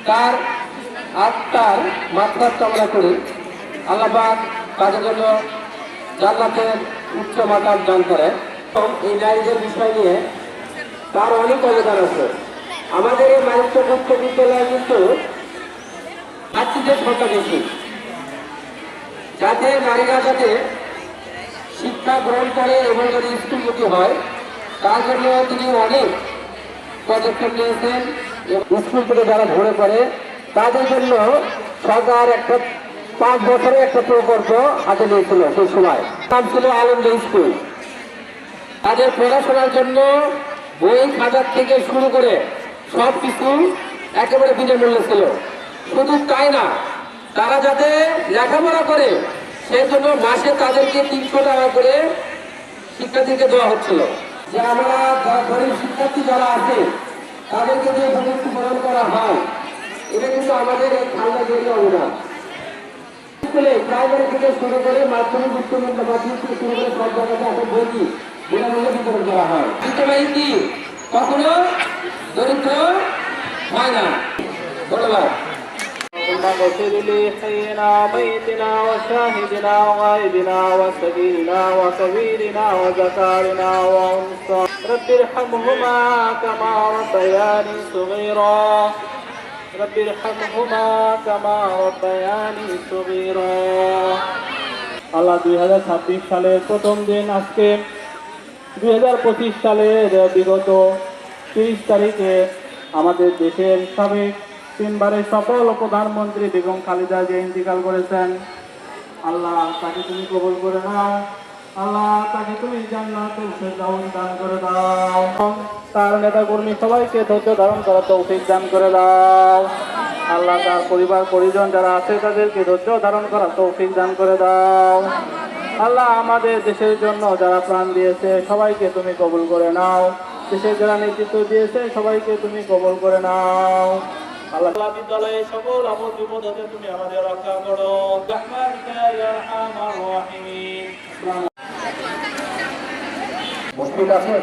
তার আত্মার মাত্রার কামনা করি আল্লাহ পাক তাদের জন্য জান্নাতের উচ্চ মাকাম দান করে। এই নারীদের বিষয় নিয়ে তার অনেক অবদান আছে। আমাদের এই মানিক্য উচ্চ বিদ্যালয়ে কিন্তু ছাত্রীদের সংখ্যা বেশি, যাতে নারীরা যাতে শিক্ষা গ্রহণ করে এবং যদি স্কুলমুখী হয় তার জন্য তিনি অনেক পদক্ষেপ নিয়েছেন। স্কুল থেকে যারা ভরে পড়ে তাদের জন্য সরকার একটা 5 বছরের একটা প্রকল্প হাতে নিয়েছিল। সেই সময় নাম ছিল আনন্দ স্কুল। তাদের পড়াশোনার জন্য বই খাতা থেকে শুরু করে সব কিছু একেবারে বিনামূল্যে ছিল। শুধু তাই না, তারা যাতে লেখাপড়া করে সেই জন্য মাসে তাদেরকে 300 টাকা করে শিক্ষার্থীকে দেওয়া হচ্ছিল। যে আমরা গরিব শিক্ষার্থী যারা আছে তাদেরকে যে ভর্তি প্রদান করা হয়, এটা কিন্তু আমাদের এই খালদা জেলার অবদান। স্কুলে প্রাইমারি থেকে শুরু করে মাধ্যমিক উচ্চ মাধ্যমিক থেকে শুরু করে সব জায়গাতে এখন বই বিনামূল্যে বিতরণ করা হয়। বিদ্যালয় কি কখনো দরিদ্র হয় না। ধন্যবাদ। اللهم اغفر لحينا وميتنا وشاهدنا وغائبنا وسبيلنا وكبيرنا وذكارنا وانثى رب ارحمهما كما ربياني صغيرا رب ارحمهما كما ربياني صغيرا। আল্লাহ 2026 সালের প্রথম দিন আজকে 2025 সালের বিগত 30 তারিখে আমাদের দেশের সাবেক 3 বারের সফল প্রধানমন্ত্রী বেগম খালেদা জিয়া ইন্তিকাল করেছেন। আল্লাহ তাকে তুমি কবুল করে নাও, আল্লাহ তাকে তুমি জান্নাতুল ফেরদাউস দান করে দাও। তার নেতা কর্মী সবাইকে ধৈর্য ধারণ করার তৌফিক দান করে দাও। আল্লাহ তার পরিবার পরিজন যারা আছে তাদেরকে ধৈর্য ধারণ করার তৌফিক দান করে দাও। আল্লাহ আমাদের দেশের জন্য যারা প্রাণ দিয়েছে সবাইকে তুমি কবুল করে নাও। দেশের যারা নেতৃত্ব দিয়েছে সবাইকে তুমি কবুল করে নাও। আল্লাহ বিদ্যালয়ে সকল আমল বিপদ হতে তুমি আমাদের রক্ষা করো। রাহমাতিকা ইয়া আরহামার রাহিমিন। মুশফিক আছে।